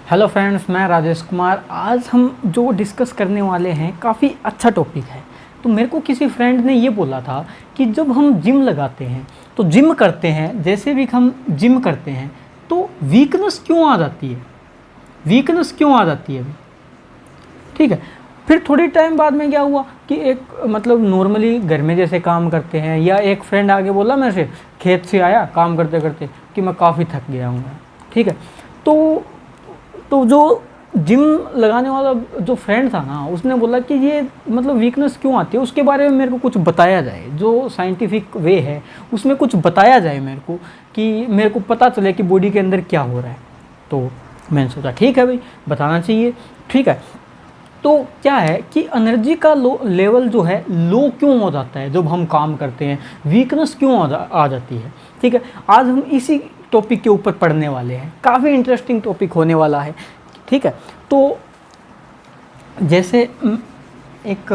Hello friends, मैं राजेश कुमार। आज हम जो डिस्कस करने वाले हैं काफ़ी अच्छा टॉपिक है। तो मेरे को किसी फ्रेंड ने ये बोला था कि जब हम जिम लगाते हैं तो जिम करते हैं, जैसे भी हम जिम करते हैं तो वीकनेस क्यों आ जाती है, वीकनेस क्यों आ जाती है। ठीक है, फिर थोड़ी टाइम बाद में क्या हुआ कि एक मतलब नॉर्मली घर में जैसे काम करते हैं, या एक फ्रेंड आगे बोला मेरे से, खेत से आया काम करते करते कि मैं काफ़ी थक गया हूँ। ठीक है, तो जो जिम लगाने वाला जो फ्रेंड था ना, उसने बोला कि ये मतलब वीकनेस क्यों आती है, उसके बारे में मेरे को कुछ बताया जाए। जो साइंटिफिक वे है उसमें कुछ बताया जाए मेरे को, कि मेरे को पता चले कि बॉडी के अंदर क्या हो रहा है। तो मैंने सोचा ठीक है भाई, बताना चाहिए। ठीक है, तो क्या है कि एनर्जी का लेवल जो है लो क्यों हो जाता है जब हम काम करते हैं, वीकनेस क्यों आ जाती है। ठीक है, आज हम इसी टॉपिक के ऊपर पढ़ने वाले हैं। काफ़ी इंटरेस्टिंग टॉपिक होने वाला है। ठीक है, तो जैसे एक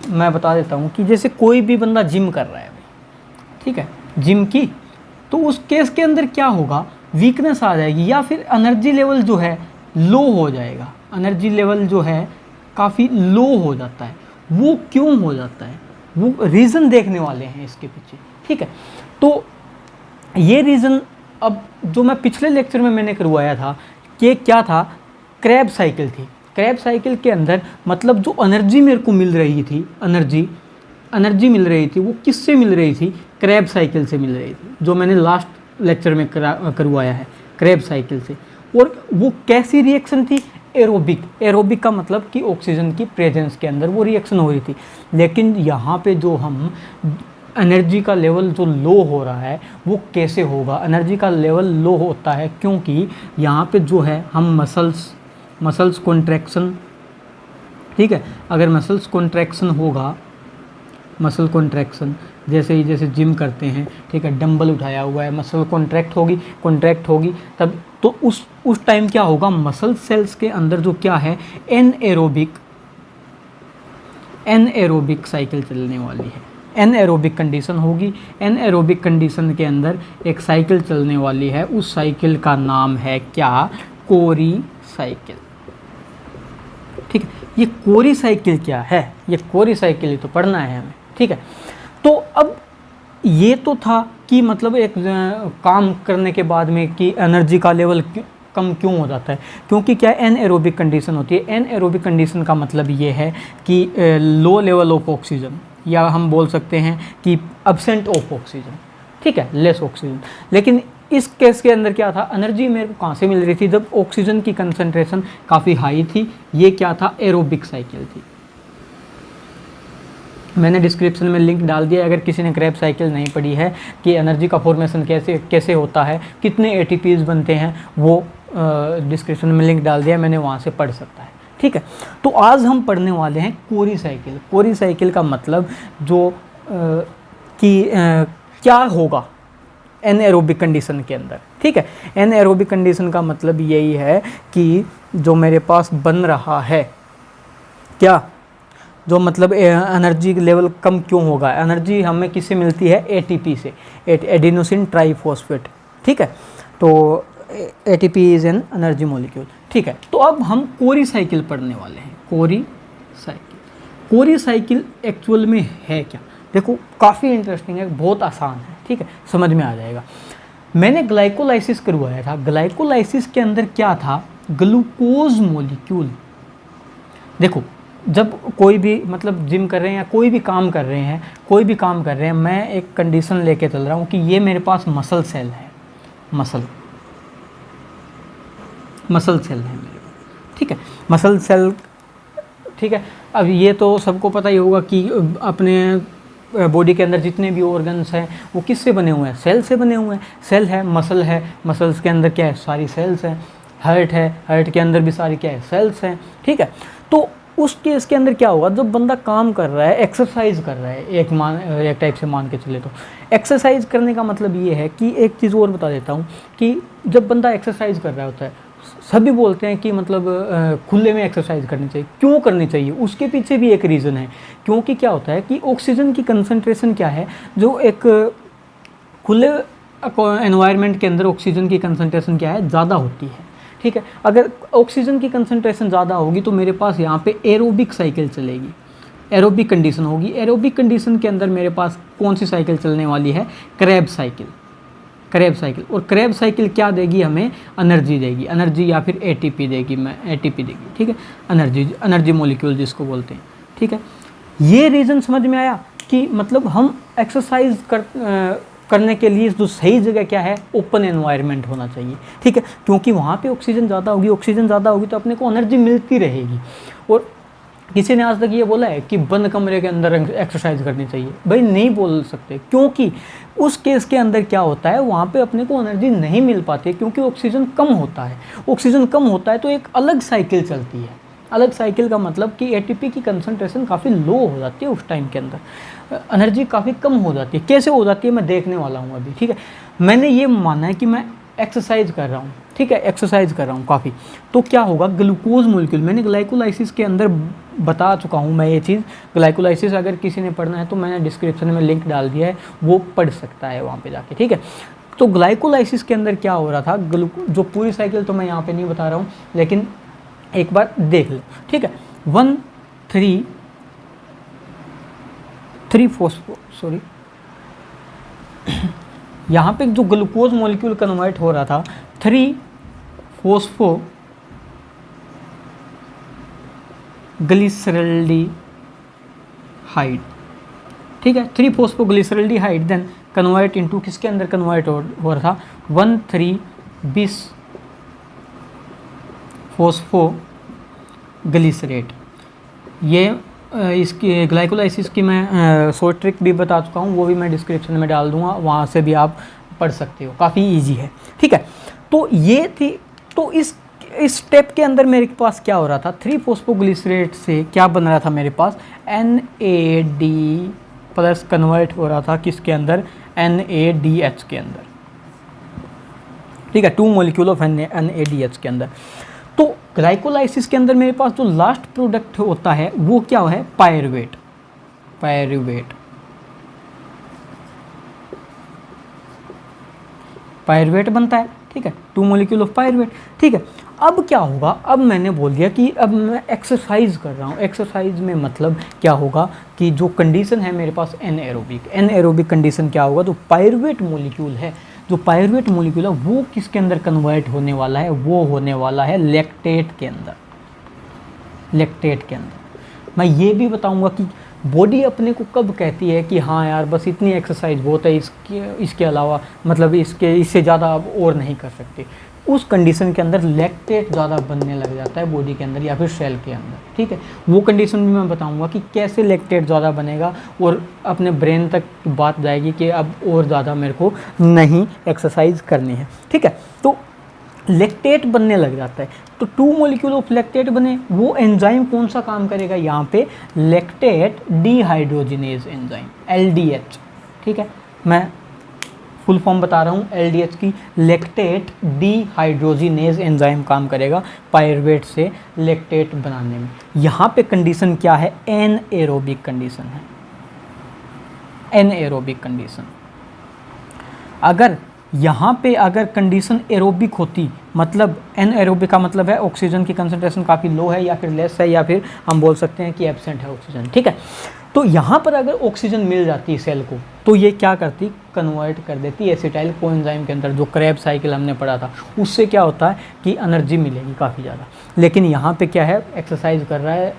मैं बता देता हूँ कि जैसे कोई भी बंदा जिम कर रहा है भाई, ठीक है, जिम की, तो उस केस के अंदर क्या होगा, वीकनेस आ जाएगी या फिर एनर्जी लेवल जो है लो हो जाएगा। एनर्जी लेवल जो है काफ़ी लो हो जाता है। वो क्यों हो जाता है, वो रीज़न देखने वाले हैं इसके पीछे। ठीक है, तो ये रीज़न अब जो मैं पिछले लेक्चर में मैंने करवाया था कि क्या था, क्रैब साइकिल थी। क्रैब साइकिल के अंदर मतलब जो एनर्जी मेरे को मिल रही थी, एनर्जी मिल रही थी, वो किससे मिल रही थी, क्रैब साइकिल से मिल रही थी, जो मैंने लास्ट लेक्चर में करवाया है, क्रैब साइकिल से। और वो कैसी रिएक्शन थी, एरोबिक का मतलब कि ऑक्सीजन की प्रेजेंस के अंदर वो रिएक्शन हो रही थी। लेकिन यहाँ पे जो हम एनर्जी का लेवल जो लो हो रहा है वो कैसे होगा, एनर्जी का लेवल लो होता है क्योंकि यहाँ पे जो है हम मसल्स कॉन्ट्रैक्शन, ठीक है, अगर मसल्स कॉन्ट्रैक्शन होगा, मसल कॉन्ट्रैक्शन जैसे जिम करते हैं, ठीक है, डंबल उठाया हुआ है, मसल कॉन्ट्रैक्ट होगी तब तो उस टाइम क्या होगा, मसल सेल्स के अंदर जो क्या है एनएरोबिक साइकिल चलने वाली है। एनएरोबिक कंडीशन होगी। एनएरोबिक कंडीशन के अंदर एक साइकिल चलने वाली है, उस साइकिल का नाम है क्या, कोरी साइकिल। ठीक है, ये कोरी साइकिल क्या है, ये कोरी साइकिल ही तो पढ़ना है हमें। ठीक है, तो अब ये तो था कि मतलब एक काम करने के बाद में कि एनर्जी का लेवल कम क्यों हो जाता है, क्योंकि क्या एनएरोबिक कंडीशन होती है। एनएरोबिक कंडीशन का मतलब ये है कि लो लेवल ऑफ ऑक्सीजन, या हम बोल सकते हैं कि एब्सेंट ऑफ ऑक्सीजन। ठीक है, लेस ऑक्सीजन। लेकिन इस केस के अंदर क्या था, एनर्जी मेरे को कहाँ से मिल रही थी, जब ऑक्सीजन की कंसंट्रेशन काफ़ी हाई थी। ये क्या था, एरोबिक साइकिल थी। मैंने डिस्क्रिप्शन में लिंक डाल दिया, अगर किसी ने क्रैब साइकिल नहीं पढ़ी है कि एनर्जी का फॉर्मेशन कैसे होता है, कितने एटीपीज बनते हैं, वो डिस्क्रिप्शन में लिंक डाल दिया, मैंने वहाँ से पढ़ सकता है। ठीक है, तो आज हम पढ़ने वाले हैं कोरी साइकिल। कोरी साइकिल का मतलब जो क्या होगा एनएरोबिक कंडीशन के अंदर। ठीक है, एनएरोबिक कंडीशन का मतलब यही है कि जो मेरे पास बन रहा है क्या, जो मतलब एनर्जी लेवल कम क्यों होगा, एनर्जी हमें किससे मिलती है, एटीपी से, एडिनोसिन ट्राइफॉस्फेट। ठीक है, तो ATP is an energy molecule. ठीक है, तो अब हम कोरी साइकिल पढ़ने वाले हैं। कोरी साइकिल एक्चुअल में है क्या, देखो काफ़ी इंटरेस्टिंग है, बहुत आसान है। ठीक है, समझ में आ जाएगा। मैंने ग्लाइकोलाइसिस करवाया था। ग्लाइकोलाइसिस के अंदर क्या था, ग्लूकोज मॉलिक्यूल। देखो, जब कोई भी मतलब जिम कर रहे हैं या कोई भी काम कर रहे हैं, मैं एक कंडीशन लेके चल रहा हूँ कि ये मेरे पास मसल सेल है, मसल सेल है मेरे पास। ठीक है, मसल सेल। ठीक है, अब ये तो सबको पता ही होगा कि अपने बॉडी के अंदर जितने भी ऑर्गन्स हैं वो किससे बने हुए हैं, सेल से बने हुए हैं। सेल है, मसल है, मसल्स के अंदर क्या है, सारी सेल्स हैं। हार्ट है, हार्ट के अंदर भी सारी क्या है, सेल्स हैं। ठीक है, तो उस केस के अंदर क्या होगा, जब बंदा काम कर रहा है, एक्सरसाइज कर रहा है, एक टाइप से मान के चले तो एक्सरसाइज करने का मतलब ये है कि एक चीज़ और बता देता हूँ कि जब बंदा एक्सरसाइज कर रहा होता है, सभी बोलते हैं कि मतलब खुले में एक्सरसाइज करनी चाहिए। क्यों करनी चाहिए, उसके पीछे भी एक रीज़न है। क्योंकि क्या होता है कि ऑक्सीजन की कंसंट्रेशन क्या है, जो एक खुले एनवायरनमेंट के अंदर ऑक्सीजन की कंसंट्रेशन क्या है, ज़्यादा होती है। ठीक है। अगर ऑक्सीजन की कंसंट्रेशन ज़्यादा होगी तो मेरे पास यहाँ पे एरोबिक साइकिल चलेगी, एरोबिक कंडीशन होगी। एरोबिक कंडीशन के अंदर मेरे पास कौन सी साइकिल चलने वाली है, क्रेब साइकिल, क्रेब साइकिल। और क्रेब साइकिल क्या देगी हमें, एनर्जी देगी, एनर्जी या फिर एटीपी देगी, एटीपी देगी, ठीक है, एनर्जी मॉलिक्यूल जिसको बोलते हैं, ठीक है। ये रीज़न समझ में आया कि मतलब हम एक्सरसाइज करने के लिए जो सही जगह क्या है, ओपन एनवायरनमेंट होना चाहिए, ठीक है, क्योंकि वहाँ पे ऑक्सीजन ज़्यादा होगी, ऑक्सीजन ज़्यादा होगी तो अपने को एनर्जी मिलती रहेगी। और किसी ने आज तक ये बोला है कि बंद कमरे के अंदर एक्सरसाइज करनी चाहिए, भाई नहीं बोल सकते, क्योंकि उस केस के अंदर क्या होता है, वहाँ पे अपने को एनर्जी नहीं मिल पाती है, क्योंकि ऑक्सीजन कम होता है। ऑक्सीजन कम होता है तो एक अलग साइकिल चलती है। अलग साइकिल का मतलब कि एटीपी की कंसंट्रेशन काफ़ी लो हो जाती है उस टाइम के अंदर, एनर्जी काफ़ी कम हो जाती है। कैसे हो जाती है मैं देखने वाला हूँ अभी, ठीक है। मैंने ये माना है कि मैं एक्सरसाइज कर रहा हूँ, ठीक है, एक्सरसाइज कर रहा हूँ काफ़ी, तो क्या होगा, ग्लूकोज मोलिक्यूल, मैंने ग्लाइकोलाइसिस के अंदर बता चुका हूँ मैं ये चीज़। ग्लाइकोलाइसिस अगर किसी ने पढ़ना है तो मैंने डिस्क्रिप्शन में लिंक डाल दिया है, वो पढ़ सकता है वहाँ पे जाके, ठीक है। तो ग्लाइकोलाइसिस के अंदर क्या हो रहा था, जो पूरी साइकिल तो मैं यहाँ पे नहीं बता रहा हूँ, लेकिन एक बार देख लो, ठीक है। 3 फॉस्फो सॉरी यहाँ पे जो ग्लूकोज मॉलिक्यूल कन्वर्ट हो रहा था 3 फॉस्फो ग्लिसरल्डिहाइड, ठीक है, 3 phospho glyceraldehyde then convert into किसके अंदर कन्वर्ट हो रहा था, 1,3-bis फॉस्फो ग्लिसरेट। ये इसकी ग्लाइकोलाइसिस की मैं शॉर्ट ट्रिक भी बता चुका हूँ, वो भी मैं डिस्क्रिप्शन में डाल दूंगा, वहाँ से भी आप पढ़ सकते हो, काफ़ी इजी है, ठीक है। तो ये थी, तो इस स्टेप के अंदर मेरे पास क्या हो रहा था, 3 फॉस्फोग्लिसरेट से क्या बन रहा था मेरे पास, NAD प्लस कन्वर्ट हो रहा था किसके अंदर, NADH के अंदर, ठीक है, 2 मॉलिक्यूल ऑफ NADH के अंदर। तो ग्लाइकोलाइसिस के अंदर मेरे पास जो लास्ट प्रोडक्ट होता है वो क्या है, पायरुवेट, पायरुवेट बनता है, ठीक है, 2 मॉलिक्यूल ऑफ पायरुवेट, ठीक है। अब क्या होगा, अब मैंने बोल दिया कि अब मैं एक्सरसाइज कर रहा हूँ, एक्सरसाइज में मतलब क्या होगा कि जो कंडीशन है मेरे पास एनएरोबिक कंडीशन क्या होगा, जो पायरुवेट मॉलिक्यूल है, जो पायरुवेट मॉलिक्यूल है वो किसके अंदर कन्वर्ट होने वाला है, वो होने वाला है लैक्टेट के अंदर, लैक्टेट के अंदर। मैं ये भी बताऊंगा कि बॉडी अपने को कब कहती है कि हाँ यार बस इतनी एक्सरसाइज बहुत है, इसके अलावा मतलब इससे ज़्यादा आप और नहीं कर सकते। उस कंडीशन के अंदर लैक्टेट ज़्यादा बनने लग जाता है बॉडी के अंदर या फिर सेल के अंदर, ठीक है। वो कंडीशन भी मैं बताऊंगा कि कैसे लैक्टेट ज़्यादा बनेगा और अपने ब्रेन तक बात जाएगी कि अब और ज़्यादा मेरे को नहीं एक्सरसाइज करनी है, ठीक है। तो लैक्टेट बनने लग जाता है, तो 2 मॉलिक्यूल ऑफ लैक्टेट बने, वो एंजाइम कौन सा काम करेगा यहाँ पे, लैक्टेट डिहाइड्रोजिनेज एंजाइम, LDH, ठीक है। मैं फुल फॉर्म बता रहा हूँ LDH की, लैक्टेट डिहाइड्रोजिनेज एंजाइम काम करेगा पायरुवेट से लैक्टेट बनाने में। यहाँ पे कंडीशन क्या है, एनएरोबिक कंडीशन है, एनएरोबिक कंडीशन। अगर यहाँ पे अगर कंडीशन एरोबिक होती, मतलब एनएरोबिक का मतलब है ऑक्सीजन की कंसंट्रेशन काफ़ी लो है या फिर लेस है या फिर हम बोल सकते हैं कि एब्सेंट है ऑक्सीजन, ठीक है। तो यहाँ पर अगर ऑक्सीजन मिल जाती सेल को तो ये क्या करती, कन्वर्ट कर देती एसिटाइल कोएंजाइम के अंदर, जो क्रेब साइकिल हमने पढ़ा था, उससे क्या होता है कि एनर्जी मिलेगी काफ़ी ज़्यादा। लेकिन यहाँ पे क्या है, एक्सरसाइज कर रहा है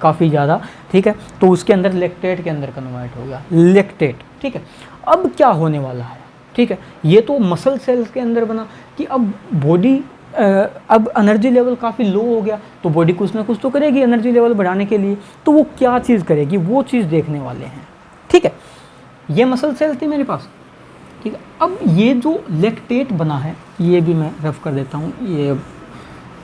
काफ़ी ज़्यादा, ठीक है, तो उसके अंदर लैक्टेट के अंदर कन्वर्ट होगा लैक्टेट, ठीक है। अब क्या होने वाला है, ठीक है, ये तो मसल सेल्स के अंदर बना कि अब बॉडी अब एनर्जी लेवल काफ़ी लो हो गया तो बॉडी कुछ ना कुछ तो करेगी एनर्जी लेवल बढ़ाने के लिए, तो वो क्या चीज़ करेगी, वो चीज़ देखने वाले हैं, ठीक है। ये मसल सेल थी मेरे पास, ठीक है। अब ये जो लैक्टेट बना है ये भी मैं रफ कर देता हूँ, ये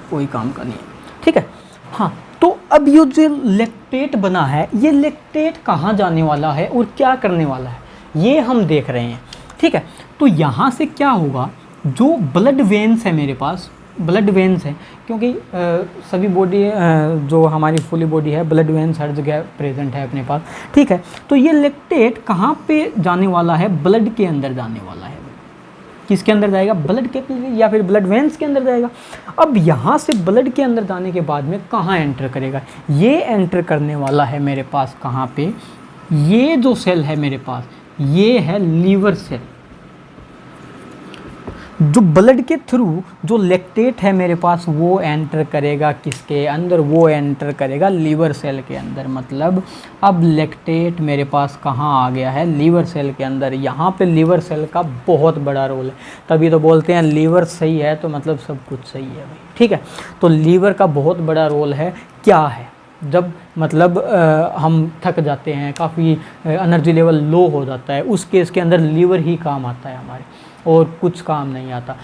कोई काम का नहीं है, ठीक है। हाँ, तो अब ये जो लैक्टेट बना है, ये लैक्टेट कहाँ जाने वाला है और क्या करने वाला है, ये हम देख रहे हैं, ठीक है। तो यहाँ से क्या होगा, जो ब्लड वेन्स है मेरे पास, ब्लड वेन्स है, क्योंकि सभी बॉडी जो हमारी फुली बॉडी है ब्लड वेन्स हर जगह प्रेजेंट है अपने पास, ठीक है। तो ये लैक्टेट कहाँ पे जाने वाला है, ब्लड के अंदर जाने वाला है, किसके अंदर जाएगा, ब्लड कैपिलरी या फिर ब्लड वेन्स के अंदर जाएगा। अब यहाँ से ब्लड के अंदर जाने के बाद में कहाँ एंटर करेगा, ये एंटर करने वाला है मेरे पास कहाँ पे, ये जो सेल है मेरे पास ये है लीवर सेल। जो ब्लड के थ्रू जो लैक्टेट है मेरे पास वो एंटर करेगा किसके अंदर, वो एंटर करेगा लीवर सेल के अंदर। मतलब अब लैक्टेट मेरे पास कहाँ आ गया है, लीवर सेल के अंदर। यहाँ पे लीवर सेल का बहुत बड़ा रोल है, तभी तो बोलते हैं लीवर सही है तो मतलब सब कुछ सही है भाई, ठीक है। तो लीवर का बहुत बड़ा रोल है। क्या है, जब मतलब हम थक जाते हैं, काफ़ी एनर्जी लेवल लो हो जाता है, उस केस के अंदर लीवर ही काम आता है हमारे, और कुछ काम नहीं आता।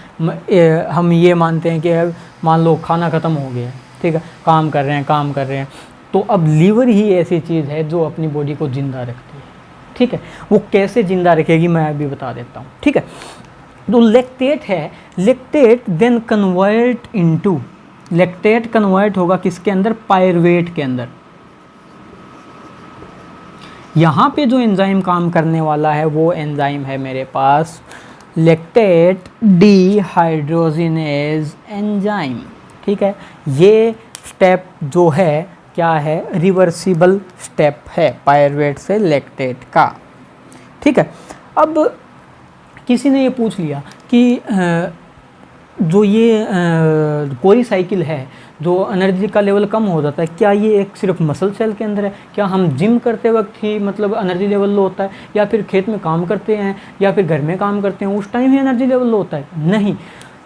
हम ये मानते हैं कि मान लो खाना ख़त्म हो गया है, ठीक है, काम कर रहे हैं, तो अब लीवर ही ऐसी चीज़ है जो अपनी बॉडी को ज़िंदा रखती है, ठीक है। वो कैसे ज़िंदा रखेगी मैं अभी बता देता हूँ, ठीक है। तो लैक्टेट है, lactate then convert into, lactate convert होगा किसके अंदर, पायरुवेट के अंदर। यहाँ पे जो एंजाइम काम करने वाला है वो एंजाइम है मेरे पास लैक्टेट डिहाइड्रोजिनेज एंजाइम, ठीक है। ये स्टेप जो है क्या है, रिवर्सिबल स्टेप है पायरुवेट से लैक्टेट का, ठीक है। अब किसी ने ये पूछ लिया कि जो ये कोई साइकिल है जो एनर्जी का लेवल कम हो जाता है, क्या ये एक सिर्फ मसल सेल के अंदर है, क्या हम जिम करते वक्त ही मतलब एनर्जी लेवल लो होता है, या फिर खेत में काम करते हैं या फिर घर में काम करते हैं उस टाइम ही एनर्जी लेवल लो होता है? नहीं,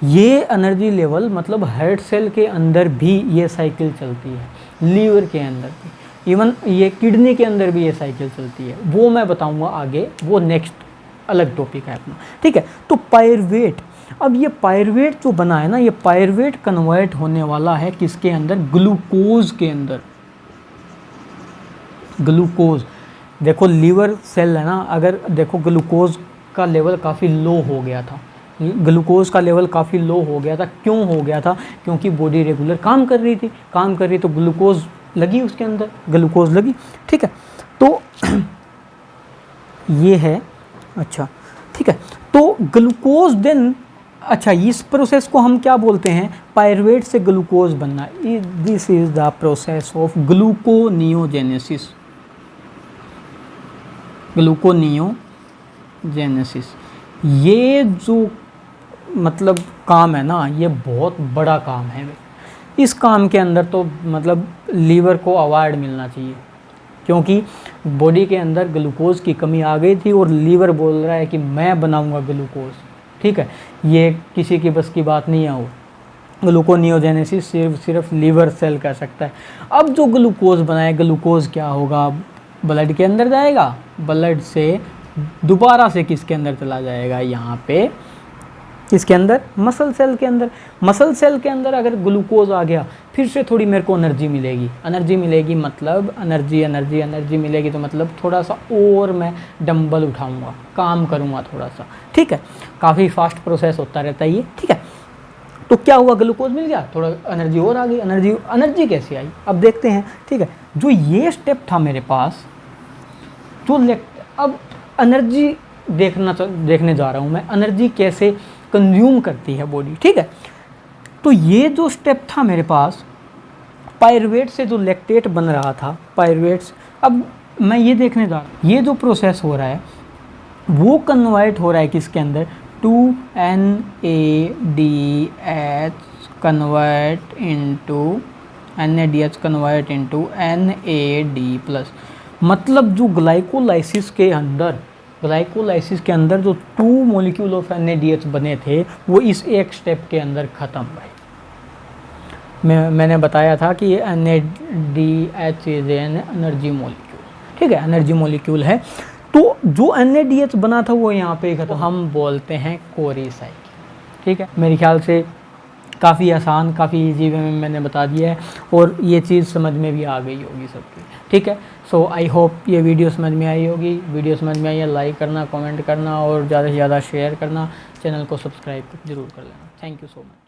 ये एनर्जी लेवल मतलब हार्ट सेल के अंदर भी ये साइकिल चलती है, लीवर के अंदर भी, इवन ये किडनी के अंदर भी ये साइकिल चलती है। वो मैं बताऊँगा आगे, वो नेक्स्ट अलग टॉपिक है अपना, ठीक है। तो पायरुवेट, अब ये पायरुवेट जो बना है ना, ये पायरुवेट कन्वर्ट होने वाला है किसके अंदर, ग्लूकोज के अंदर। ग्लूकोज, देखो लीवर सेल है ना, अगर देखो ग्लूकोज का लेवल काफ़ी लो हो गया था, ग्लूकोज का लेवल काफ़ी लो हो गया था। क्यों हो गया था, क्योंकि बॉडी रेगुलर काम कर रही थी, तो ग्लूकोज लगी उसके अंदर, ग्लूकोज लगी, ठीक है। तो ये है, अच्छा ठीक है। तो ग्लूकोज देन, अच्छा इस प्रोसेस को हम क्या बोलते हैं, पायरुवेट से ग्लूकोज बनना। This is the process of gluconeogenesis, gluconeogenesis. ये जो मतलब काम है ना, ये बहुत बड़ा काम है। इस काम के अंदर तो मतलब लीवर को अवार्ड मिलना चाहिए, क्योंकि बॉडी के अंदर ग्लूकोज की कमी आ गई थी और लीवर बोल रहा है कि मैं बनाऊंगा ग्लूकोज, ठीक है। ये किसी की बस की बात नहीं है। वो ग्लूकोनियोजेनेसिस सिर्फ लीवर सेल कर सकता है। अब जो ग्लूकोज बनाए, ग्लूकोज क्या होगा, ब्लड के अंदर जाएगा, ब्लड से दोबारा से किसके अंदर चला जाएगा, यहाँ पे किसके अंदर, मसल सेल के अंदर। मसल सेल के अंदर अगर ग्लूकोज आ गया, फिर से थोड़ी मेरे को एनर्जी मिलेगी, मतलब एनर्जी मिलेगी, तो मतलब थोड़ा सा और मैं डंबल उठाऊंगा, काम करूंगा थोड़ा सा, ठीक है। काफ़ी फास्ट प्रोसेस होता रहता है ये, ठीक है। तो क्या हुआ, ग्लूकोज मिल गया, थोड़ा एनर्जी और आ गई। एनर्जी कैसे आई अब देखते हैं, ठीक है। जो ये स्टेप था मेरे पास, जो अब एनर्जी देखने जा रहा हूँ मैं, एनर्जी कैसे कंज्यूम करती है बॉडी, ठीक है। तो ये जो स्टेप था मेरे पास, पायरुवेट से जो लैक्टेट बन रहा था, पायरुवेट, अब मैं ये देखने जा रहा हूँ, ये जो प्रोसेस हो रहा है वो कन्वर्ट हो रहा है किसके अंदर, 2NADH कन्वर्ट इनटू NAD+, मतलब जो ग्लाइकोलाइसिस के अंदर जो 2 मॉलिक्यूल ऑफ NADH बने थे, वो इस एक स्टेप के अंदर ख़त्म भाई। मैंने बताया था कि ये NADH is an energy molecule, ठीक है, एनर्जी मॉलिक्यूल है। तो जो NADH बना था वो यहाँ पे ख़त्म, हम बोलते हैं कोरी साइकिल, ठीक है। मेरे ख्याल से काफ़ी आसान, काफ़ी इजी वे में मैंने बता दिया है, और ये चीज़ समझ में भी आ गई होगी सबकी, ठीक है। सो आई होप ये वीडियो समझ में आई होगी। वीडियो समझ में आई है, लाइक करना, कमेंट करना और ज़्यादा से ज़्यादा शेयर करना, चैनल को सब्सक्राइब जरूर कर लेना। Thank you so much.